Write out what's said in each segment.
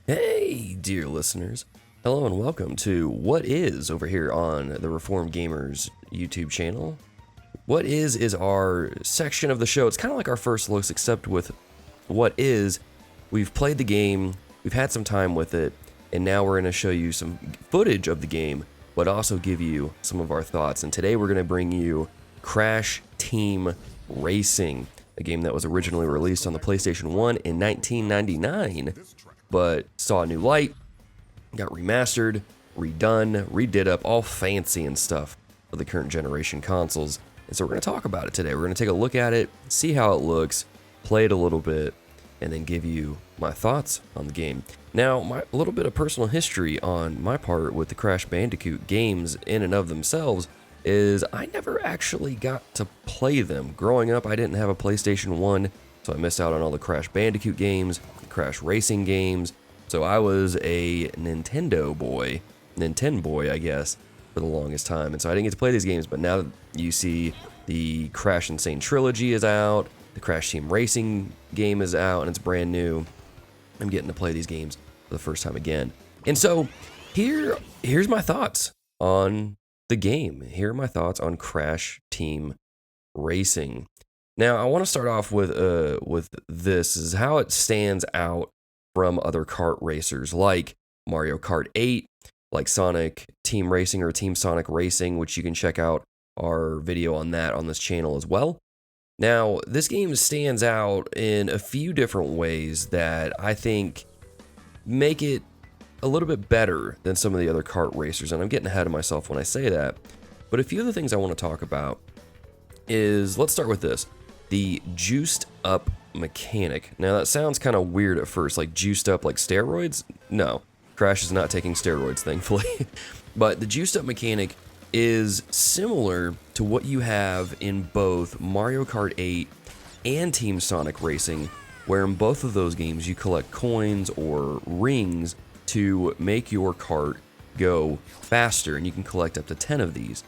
Hey, dear listeners. Hello and welcome to What Is over here on the Reformed Gamers YouTube channel. What is our section of the show. It's kind of like our first looks, except with What Is, we've played the game, we've had some time with it, and now we're going to show you some footage of the game, but also give you some of our thoughts. And today we're going to bring you Crash Team Racing, a game that was originally released on the PlayStation 1 in 1999. But saw a new light, got remastered, redone, redid up, all fancy and stuff for the current generation consoles. And so we're going to talk about it today. We're going to take a look at it, see how it looks, play it a little bit, and then give you my thoughts on the game. Now, a little bit of personal history on my part with the Crash Bandicoot games in and of themselves is I never actually got to play them. Growing up, I didn't have a PlayStation 1, so I missed out on all the Crash Bandicoot games, the Crash Racing games. So I was a Nintendo boy, I guess, for the longest time. And so I didn't get to play these games, but now that you see the Crash Insane Trilogy is out, the Crash Team Racing game is out, and it's brand new, I'm getting to play these games for the first time again. And so here's my thoughts on the game. Here are my thoughts on Crash Team Racing. Now, I want to start off with this is how it stands out from other kart racers like Mario Kart 8, like Sonic Team Racing or Team Sonic Racing, which you can check out our video on that on this channel as well. Now, this game stands out in a few different ways that I think make it a little bit better than some of the other kart racers, and I'm getting ahead of myself when I say that. But a few of the things I want to talk about is, let's start with this. The juiced up mechanic. Now that sounds kind of weird at first, like juiced up like steroids? No, Crash is not taking steroids, thankfully. But the juiced up mechanic is similar to what you have in both Mario Kart 8 and Team Sonic Racing, where in both of those games you collect coins or rings to make your kart go faster, and you can collect up to 10 of these.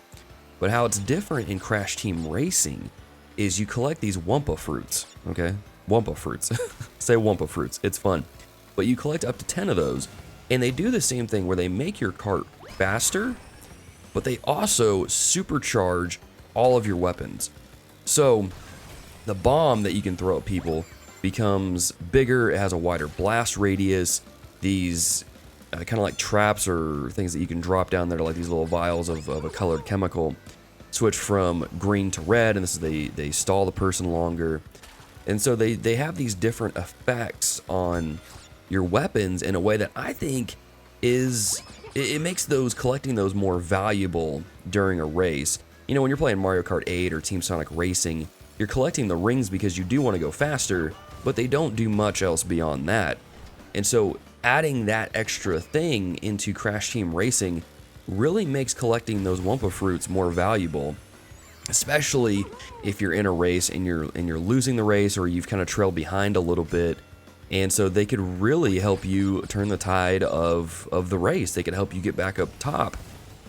But how it's different in Crash Team Racing is you collect these Wumpa fruits, okay? Wumpa fruits. Say Wumpa fruits. It's fun. But you collect up to 10 of those, and they do the same thing where they make your kart faster, but they also supercharge all of your weapons. So the bomb that you can throw at people becomes bigger, it has a wider blast radius. These kind of like traps or things that you can drop down there, like these little vials of a colored chemical, switch from green to red, and this is they stall the person longer. And so they have these different effects on your weapons in a way that I think is it makes collecting those more valuable during a race. You know, when you're playing Mario Kart 8 or Team Sonic Racing, you're collecting the rings because you do want to go faster, but they don't do much else beyond that. And so adding that extra thing into Crash Team Racing really makes collecting those Wumpa fruits more valuable, especially if you're in a race and you're losing the race, or you've kind of trailed behind a little bit. And so they could really help you turn the tide of the race. They could help you get back up top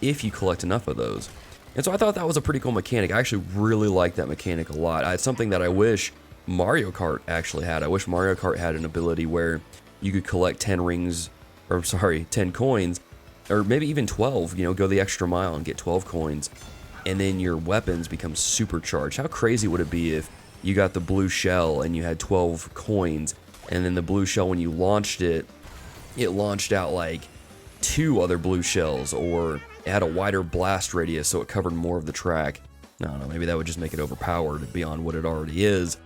if you collect enough of those. And so I thought that was a pretty cool mechanic. I actually really like that mechanic a lot. It's something that I wish Mario Kart actually had. I wish Mario Kart had an ability where you could collect 10 coins, or maybe even 12, go the extra mile and get 12 coins, and then your weapons become supercharged. How crazy would it be if you got the blue shell and you had 12 coins, and then the blue shell, when you launched it, it launched out like 2 other blue shells, or it had a wider blast radius so it covered more of the track. I don't know, maybe that would just make it overpowered beyond what it already is.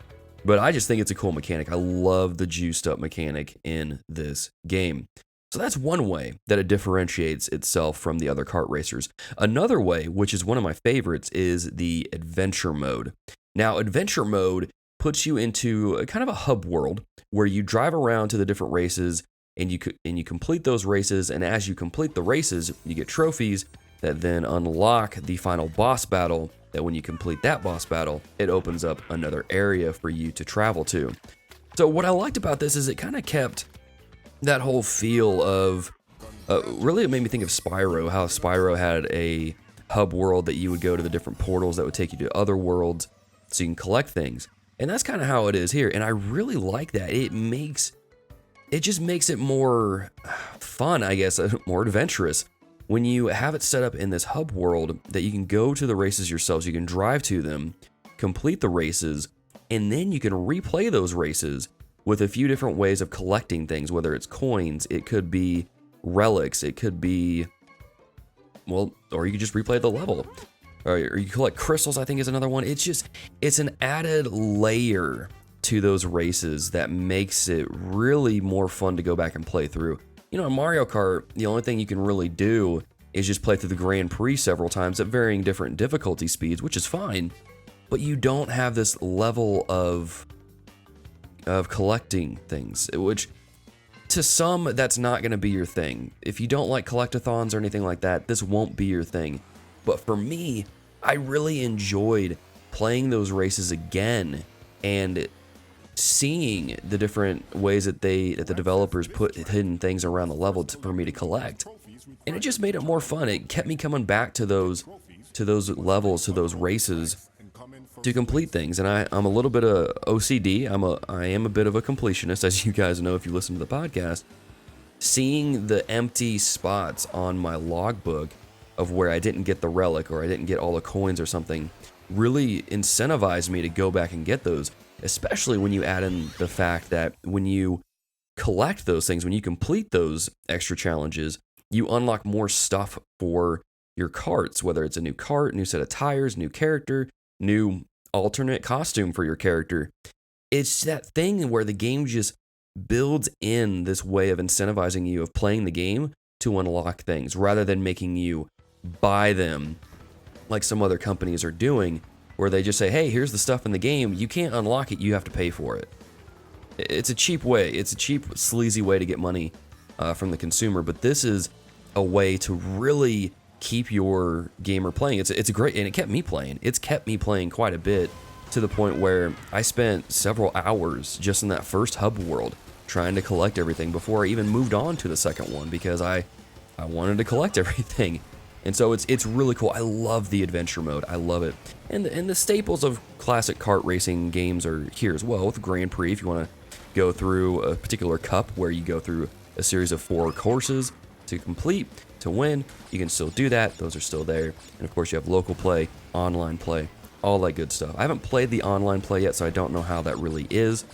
But I just think it's a cool mechanic. I love the juiced up mechanic in this game. So that's one way that it differentiates itself from the other kart racers. Another way, which is one of my favorites, is the adventure mode. Now, adventure mode puts you into a kind of a hub world where you drive around to the different races, and you complete those races, and as you complete the races, you get trophies that then unlock the final boss battle, that when you complete that boss battle, it opens up another area for you to travel to. So what I liked about this is it kind of kept that whole feel of, really it made me think of Spyro, how Spyro had a hub world that you would go to the different portals that would take you to other worlds so you can collect things. And that's kind of how it is here, and I really like that. It makes it just makes it more fun, I guess, more adventurous. When you have it set up in this hub world that you can go to the races yourselves, you can drive to them, complete the races, and then you can replay those races with a few different ways of collecting things, whether it's coins, it could be relics, it could be, well, or you could just replay the level. Or you collect crystals, I think is another one. It's an added layer to those races that makes it really more fun to go back and play through. You know, in Mario Kart, the only thing you can really do is just play through the Grand Prix several times at varying different difficulty speeds, which is fine, but you don't have this level of collecting things, which to some, that's not going to be your thing. If you don't like collectathons or anything like that, this won't be your thing. But for me, I really enjoyed playing those races again and seeing the different ways that the developers put hidden things around the level for me to collect. And it just made it more fun. It kept me coming back to those levels, to those races to complete things. And I'm a little bit of OCD. I am a bit of a completionist, as you guys know if you listen to the podcast. Seeing the empty spots on my logbook of where I didn't get the relic or I didn't get all the coins or something really incentivized me to go back and get those, especially when you add in the fact that when you collect those things, when you complete those extra challenges, you unlock more stuff for your carts, whether it's a new cart, new set of tires, new character, new alternate costume for your character. It's that thing where the game just builds in this way of incentivizing you of playing the game to unlock things rather than making you buy them like some other companies are doing, where they just say, hey, here's the stuff in the game, you can't unlock it, you have to pay for it. It's a cheap way, it's a cheap, sleazy way to get money from the consumer, but this is a way to really keep your gamer playing. It's a great, and it kept me playing. It's kept me playing quite a bit to the point where I spent several hours just in that first hub world trying to collect everything before I even moved on to the second one because I wanted to collect everything. And so it's really cool. I love the adventure mode. I love it. And the staples of classic kart racing games are here as well with Grand Prix. If you want to go through a particular cup where you go through a series of 4 courses to complete, to win, you can still do that. Those are still there. And of course you have local play, online play, all that good stuff. I haven't played the online play yet, so I don't know how that really is.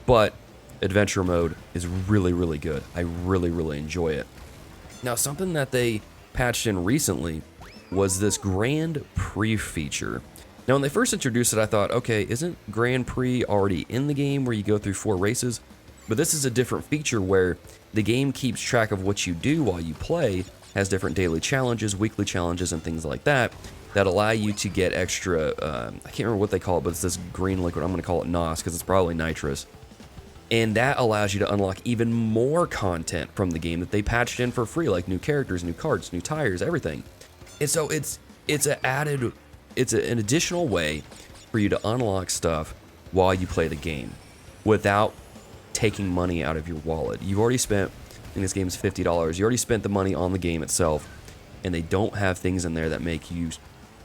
But adventure mode is really, really good. I really, really enjoy it. Now, something that they patched in recently was this Grand Prix feature. Now, when they first introduced it, I thought, okay, isn't Grand Prix already in the game where you go through 4 races? But this is a different feature where the game keeps track of what you do while you play, has different daily challenges, weekly challenges, and things like that allow you to get extra, I can't remember what they call it, but it's this green liquid. I'm going to call it NOS because it's probably nitrous. And that allows you to unlock even more content from the game that they patched in for free, like new characters, new carts, new tires, everything. And so it's an additional way for you to unlock stuff while you play the game without taking money out of your wallet. You've already spent, I think this game's $50. You already spent the money on the game itself, and they don't have things in there that make you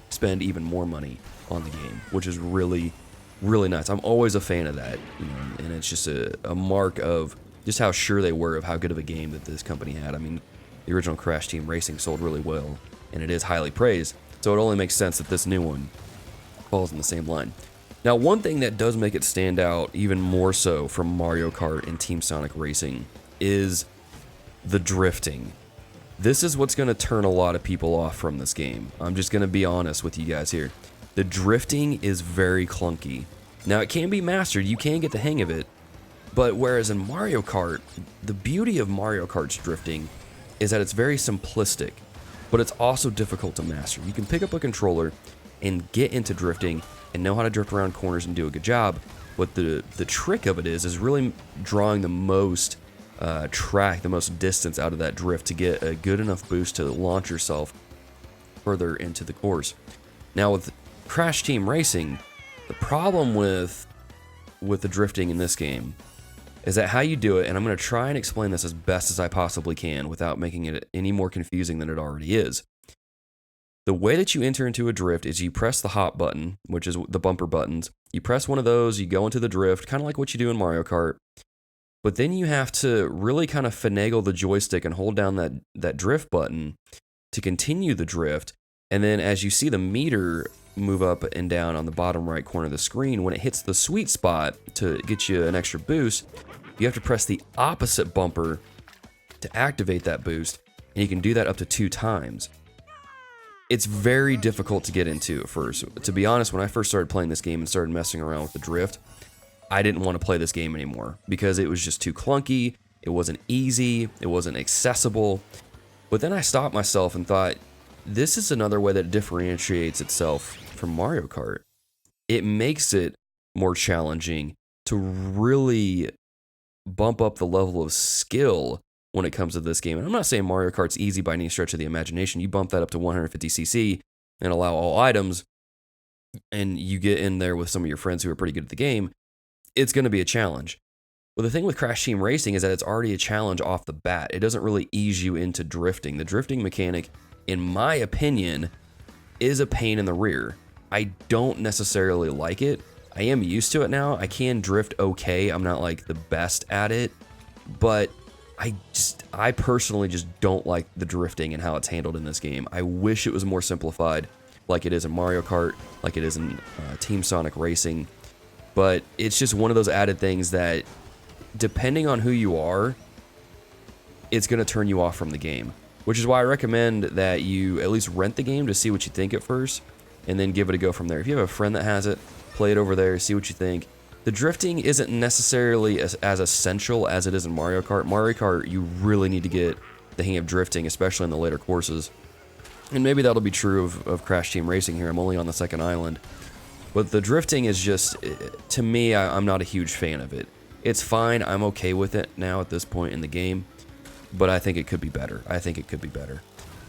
spend even more money on the game, which is really, really nice. I'm always a fan of that, you know, and it's just a mark of just how sure they were of how good of a game that this company had. I mean, the original Crash Team Racing sold really well, and it is highly praised, so it only makes sense that this new one falls in the same line. Now, one thing that does make it stand out even more so from Mario Kart and Team Sonic Racing is the drifting. This is what's going to turn a lot of people off from this game. I'm just going to be honest with you guys here. The drifting is very clunky. Now, it can be mastered, you can get the hang of it, but whereas in Mario Kart, the beauty of Mario Kart's drifting is that it's very simplistic, but it's also difficult to master. You can pick up a controller and get into drifting and know how to drift around corners and do a good job. What the trick of it is really drawing the most the most distance out of that drift to get a good enough boost to launch yourself further into the course. Now with Crash Team Racing, the problem with the drifting in this game is that how you do it, and I'm going to try and explain this as best as I possibly can without making it any more confusing than it already is. The way that you enter into a drift is you press the hop button, which is the bumper buttons. You press one of those, you go into the drift, kind of like what you do in Mario Kart. but then you have to really kind of finagle the joystick and hold down that drift button to continue the drift. And then as you see the meter move up and down on the bottom right corner of the screen, when it hits the sweet spot to get you an extra boost, you have to press the opposite bumper to activate that boost, and you can do that up to 2 times. It's very difficult to get into at first. To be honest, when I first started playing this game and started messing around with the drift, I didn't want to play this game anymore because it was just too clunky, it wasn't easy, it wasn't accessible. But then I stopped myself and thought, this is another way that it differentiates itself from Mario Kart. It makes it more challenging to really bump up the level of skill when it comes to this game. And I'm not saying Mario Kart's easy by any stretch of the imagination. You bump that up to 150cc and allow all items, and you get in there with some of your friends who are pretty good at the game, it's going to be a challenge. Well, the thing with Crash Team Racing is that it's already a challenge off the bat. It doesn't really ease you into drifting. The drifting mechanic, in my opinion, is a pain in the rear. I don't necessarily like it. I am used to it now. I can drift okay. I'm not like the best at it, but I personally just don't like the drifting and how it's handled in this game. I wish it was more simplified, like it is in Mario Kart, like it is in Team Sonic Racing, but it's just one of those added things that, depending on who you are, it's going to turn you off from the game, which is why I recommend that you at least rent the game to see what you think at first, and then give it a go from there. If you have a friend that has it, play it over there, see what you think. The drifting isn't necessarily as essential as it is in Mario Kart. Mario Kart, you really need to get the hang of drifting, especially in the later courses. And maybe that'll be true of Crash Team Racing here. I'm only on the second island. But the drifting is just, to me, I'm not a huge fan of it. It's fine, I'm okay with it now at this point in the game, but I think it could be better.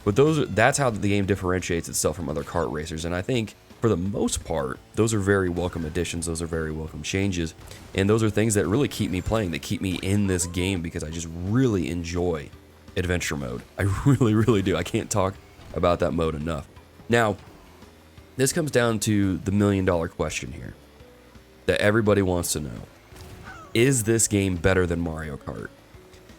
But that's how the game differentiates itself from other kart racers, and I think, for the most part, those are very welcome additions, those are very welcome changes, and those are things that really keep me playing, that keep me in this game, because I just really enjoy adventure mode. I really, really do. I can't talk about that mode enough. Now, this comes down to the million-dollar question here, that everybody wants to know. Is this game better than Mario Kart?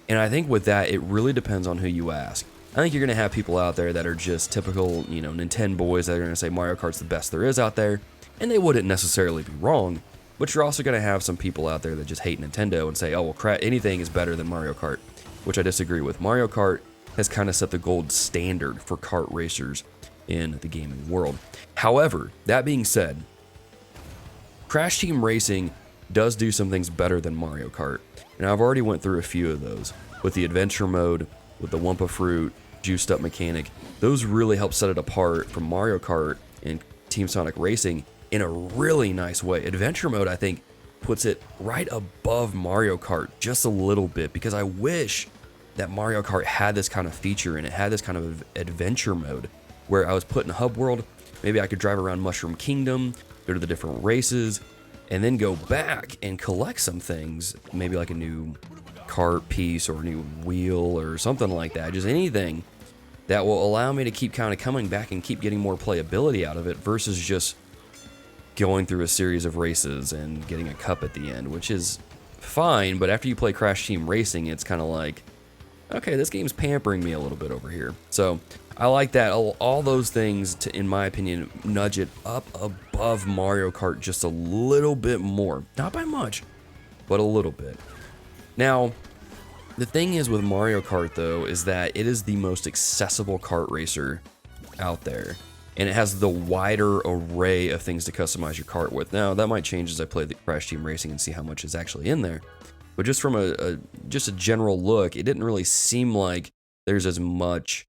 And I think with that, it really depends on who you ask. I think you're going to have people out there that are just typical, Nintendo boys that are going to say Mario Kart's the best there is out there, and they wouldn't necessarily be wrong, but you're also going to have some people out there that just hate Nintendo and say, oh, well, anything is better than Mario Kart, which I disagree with. Mario Kart has kind of set the gold standard for kart racers in the gaming world. However, that being said, Crash Team Racing does do some things better than Mario Kart, and I've already went through a few of those, with the adventure mode, with the Wumpa Fruit, juiced up mechanic. Those really help set it apart from Mario Kart and Team Sonic Racing in a really nice way. Adventure mode, I think, puts it right above Mario Kart just a little bit, because I wish that Mario Kart had this kind of feature and it had this kind of adventure mode where I was put in Hub World, maybe I could drive around Mushroom Kingdom, go to the different races, and then go back and collect some things, maybe like a new cart piece or a new wheel or something like that, just anything that will allow me to keep kind of coming back and keep getting more playability out of it, versus just going through a series of races and getting a cup at the end, which is fine, but after you play Crash Team Racing, it's kind of like, okay, this game's pampering me a little bit over here. So I like that. All those things, in my opinion, nudge it up above Mario Kart just a little bit more. Not by much, but a little bit. Now, the thing is with Mario Kart, though, is that it is the most accessible kart racer out there, and it has the wider array of things to customize your kart with. Now, that might change as I play the Crash Team Racing and see how much is actually in there, but just from a general look, it didn't really seem like there's as much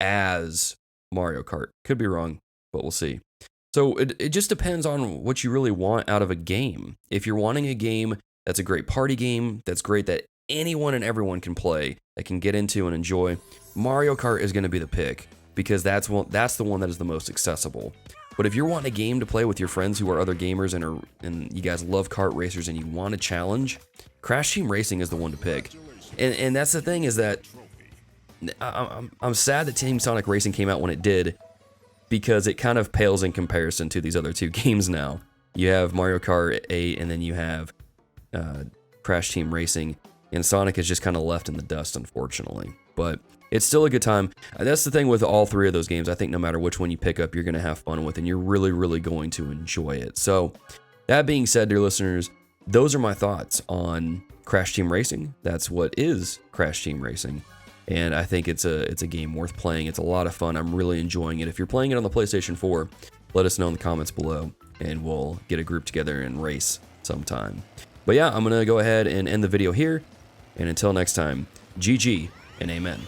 as Mario Kart. Could be wrong, but we'll see. So it just depends on what you really want out of a game. If you're wanting a game that's a great party game, that's great, that anyone and everyone can play, that can get into and enjoy, Mario Kart is going to be the pick, because that's the one that is the most accessible. But if you're wanting a game to play with your friends who are other gamers and you guys love kart racers and you want a challenge, Crash Team Racing is the one to pick. And that's the thing, is that I'm sad that Team Sonic Racing came out when it did, because it kind of pales in comparison to these other two games now. You have Mario Kart 8, and then you have Crash Team Racing. and Sonic is just kind of left in the dust, unfortunately. But it's still a good time. That's the thing with all three of those games. I think no matter which one you pick up, you're going to have fun with, and you're really, really going to enjoy it. So that being said, dear listeners, those are my thoughts on Crash Team Racing. That's what is Crash Team Racing. And I think it's a game worth playing. It's a lot of fun. I'm really enjoying it. If you're playing it on the PlayStation 4, let us know in the comments below, and we'll get a group together and race sometime. But yeah, I'm going to go ahead and end the video here. And until next time, GG and amen.